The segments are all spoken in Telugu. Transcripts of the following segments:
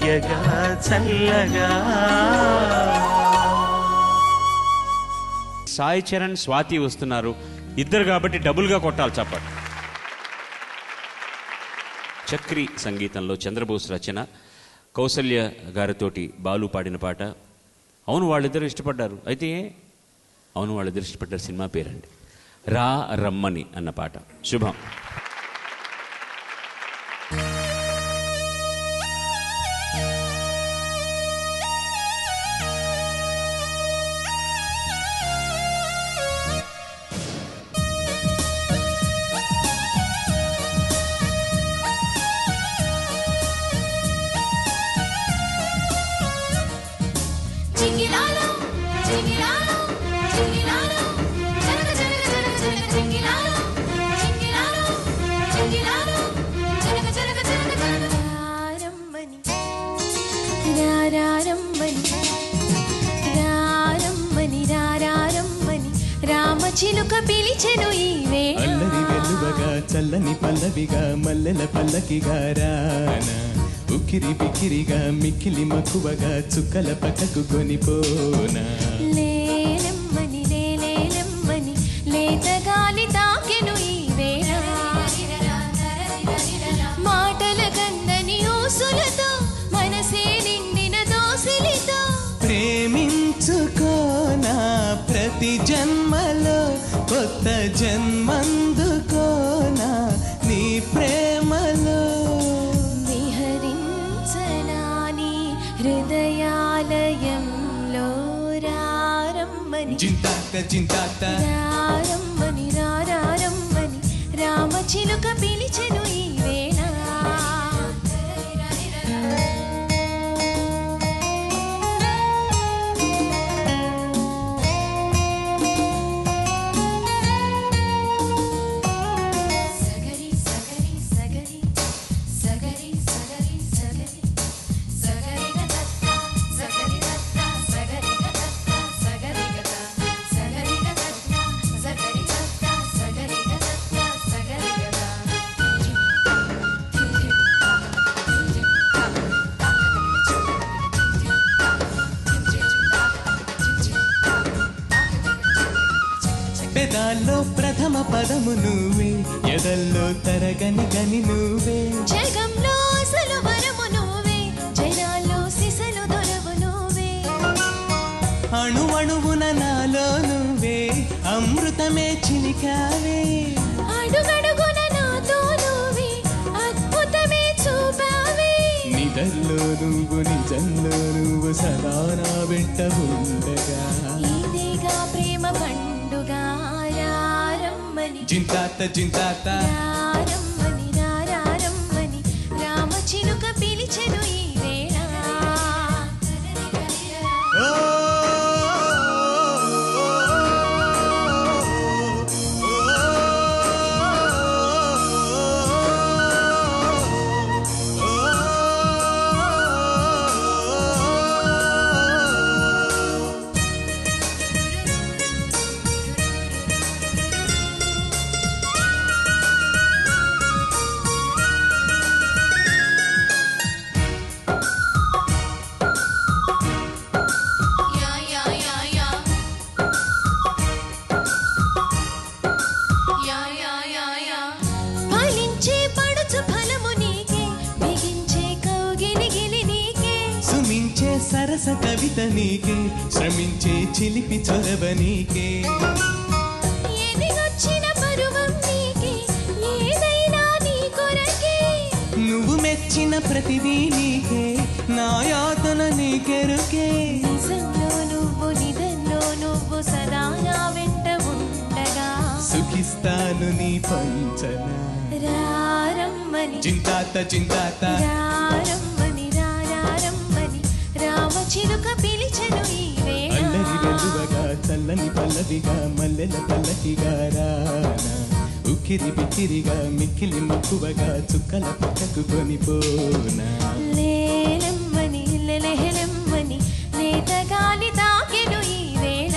తీయగా చల్లగా. సాయి చరణ్, స్వాతి వస్తున్నారు. ఇద్దరు కాబట్టి డబుల్గా కొట్టాలి చప్పట్లు. చక్రి సంగీతంలో చంద్రబోస్ రచన, కౌసల్య గారితోటి బాలు పాడిన పాట. అవును వాళ్ళిద్దరు ఇష్టపడ్డారు. అయితే అవును వాళ్ళిద్దరు ఇష్టపడ్డారు సినిమా పేరండి రా రమ్మని అన్న పాట. శుభం. చిలుక పిలిచెను ఈ వేళ, అల్లరి వెల్లువగా చల్లని పల్లవిగా మల్లెల పల్లకిగా రానా, ఉక్కిరి బిక్కిరిగా మిక్కిలి మక్కువగా చుక్కల పక్కకు కొనిపోనా. లేలెమ్మని లేలేలెమ్మని లేత గాలి తాకెను ఈ వేళ, మాటల కందని ఊసులతో మనసే నిండిన దోసిలితో ప్రేమించుకోనా ప్రతి జన్మలో కొత్త జన్మందుకోనా నీ ప్రేమలో, విహరించనాని హృదయాలయంలో రారమ్మని జింతాక జింతాక రారమ్మని రారమ్మని రామ చిలుక పిలిచెను ఈ వేళ. పెదాల్లో ప్రథమ పదము నువ్వే, ఎదల్లో తరగని గని నువ్వే, జగంలో అసలు వరము నువ్వే, జనాల్లో సిసలు దొరవు నువ్వే, అణు అణువున నాలో నువ్వే, అమృతమే చిలికావే, అడుగడుగున నాతో నువ్వే, అద్భుతమే చూపావే, నిదల్లో నువ్వు నిజంలో నువ్వు సదా నా వెంట ఉండగా, ఇదిగా ప్రేమ పండుగ రారమ్మని జింతాత జింతాత రారమ్మని రారమ్మని రామ చిలుక పిలిచెను ఈ వేళ. ఫలించే పడుచు ఫలము నీకే, బిగించే కౌగిలిగిలి నీకే, సుమించే సరస కవిత నీకే, శ్రమించే చిలిపి చొరవ నీకే, ఎదిగొచ్చిన పరువం నీకే, ఏదైనా నీ కొరకే, నువ్వు మెచ్చిన ప్రతిదీ నీకే, నా యాతన నీకెరుకే, నిజంలో నువ్వు నిధంలో నువ్వు సదా నా వెంట ఉండగా, సుఖిస్తాను నీ పంచన రారమ్మని జింతాత జింతాత రారమ్మని రారమ్మని రామ చిలుక పిలిచెను ఈ వేళ. అల్లరి వెలువగా చల్లని పల్లవిగా మల్లెల పల్లకిగా రానా, ఉక్కిరి బిక్కిరిగా మిక్కిలి మక్కువగా చుక్కల పక్కకు కొనిపోనా. లేలెమ్మని లెలెహెలెమ్మని లేత గాలి తాకెను ఈ వేళ,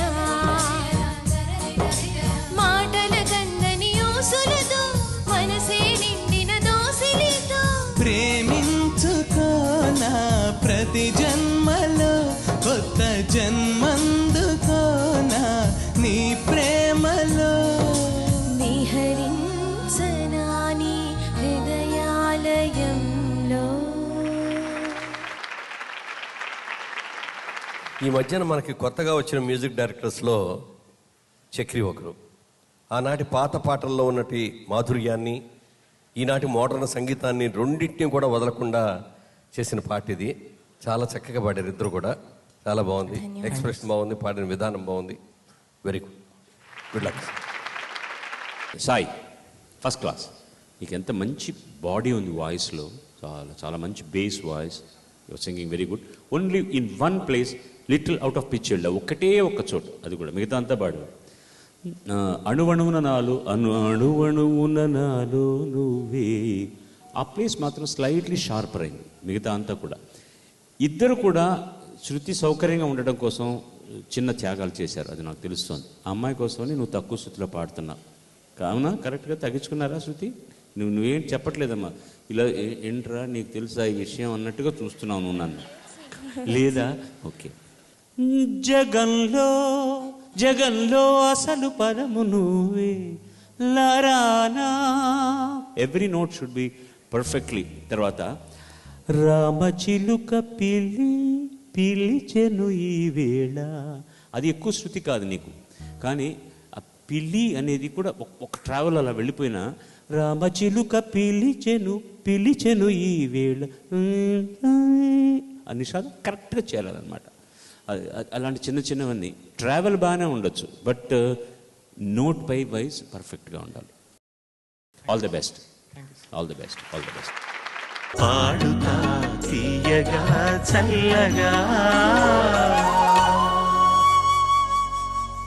మాటల కందని ఊసులతో మనసే నిండిన దోసిలితో ప్రేమించుకోనా ప్రతి జన్మలో కొత్త జన్మందుకోనా నీ ప్రేమలో నిహరించనా నీ హృదయాలయంలో. ఈ మధ్యన మనకి కొత్తగా వచ్చిన మ్యూజిక్ డైరెక్టర్స్లో చక్రి ఒకరు. ఆనాటి పాత పాటల్లో ఉన్నటి మాధుర్యాన్ని, ఈనాటి మోడర్న్ సంగీతాన్ని రెండింటిని కూడా వదలకుండా చేసిన పాట ఇది. చాలా చక్కగా పాడారు ఇద్దరు కూడా. చాలా బాగుంది, ఎక్స్ప్రెషన్ బాగుంది, పాడిన విధానం బాగుంది. Very good, good luck. Sai first class. నీకు ఎంత మంచి బాడీ ఉంది వాయిస్లో, చాలా చాలా మంచి base voice. Your singing very good. Only in one place little out of pitch వెళ్ళావు, ఒక్కటే ఒక్క చోటు, అది కూడా. మిగతా అంతా పాడు. అణువణువున నాలో అణువణువున నాలో నువ్వే, ఆ ప్లేస్ మాత్రం స్లైట్లీ షార్పర్ అయింది. మిగతా అంతా కూడా ఇద్దరు కూడా శృతి సౌకర్యంగా ఉండడం కోసం చిన్న త్యాగాలు చేశారు, అది నాకు తెలుస్తుంది. ఆ అమ్మాయి కోసమని నువ్వు తక్కువ శృతిలో పాడుతున్నావు. కావునా కరెక్ట్గా తగ్గించుకున్నారా శృతి? నువ్వేం చెప్పట్లేదమ్మా, ఇలా ఏంట్రా నీకు తెలుసా ఈ విషయం అన్నట్టుగా చూస్తున్నావు నువ్వు నన్ను, లేదా? ఓకే. జగంలో జగంలో అసలు పదము నువ్వే లారానా. Every note should be perfectly. తర్వాత రామచిలుక పిలి పిలిచెను ఈ వేళ, అది ఎక్కువ శృతి కాదు నీకు, కానీ ఆ పిల్లి అనేది కూడా ఒక ట్రావెల్ అలా వెళ్ళిపోయినా రామచిలుక పిలిచెను పిలిచెను ఈ వేళ ఆ నిషాదం కరెక్ట్గా చేయాలన్నమాట. అలాంటి చిన్న చిన్నవన్నీ ట్రావెల్ బాగానే ఉండొచ్చు, బట్ నోట్ బై వైజ్ పర్ఫెక్ట్గా ఉండాలి. All the best, all the best, all the best. పాడుతా తీయగా చల్లగా